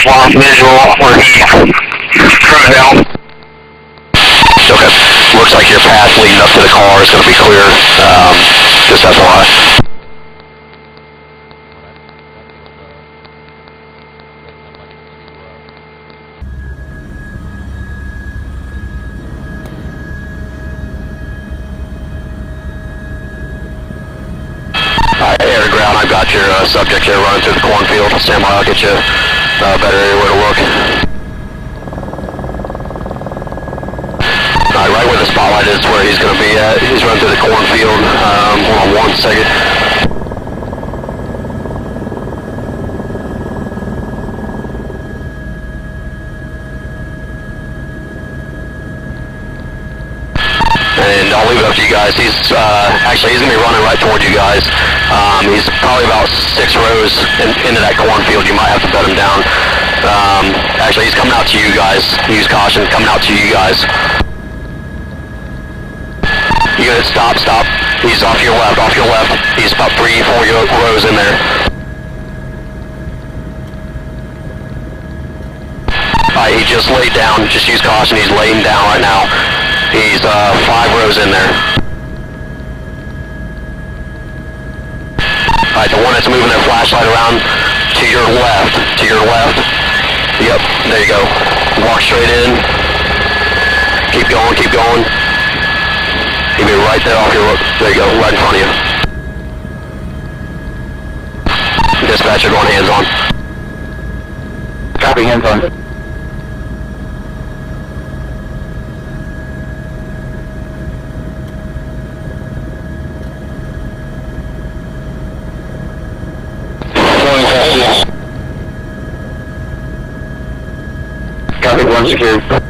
Lost visual where he drove down. Okay. Looks like your path leading up to the car is going to be clear. Just FYI. Alright, air to ground, I've got your subject here running through the cornfield. Stand by, I'll get you a better area where to look. Alright, right where the spotlight is where he's going to be at. He's running through the cornfield. Hold on 1 second. And I'll leave it up to you guys. He's actually he's gonna be running right toward you guys. He's probably about 6 rows into that cornfield. You might have to bet him down. Actually, he's coming out to you guys. Use caution. Coming out to you guys. You gonna stop? Stop. He's off your left. Off your left. He's about 3, 4 rows in there. Alright, he just laid down. Just use caution. He's laying down right now. He's 5 rows in there. Alright, the one that's moving their flashlight around to your left. To your left. Yep, there you go. Walk straight in. Keep going, keep going. He'll be right there off your road. There you go, right in front of you. Dispatcher going hands on. Copy, hands on. Copy, 1 secured.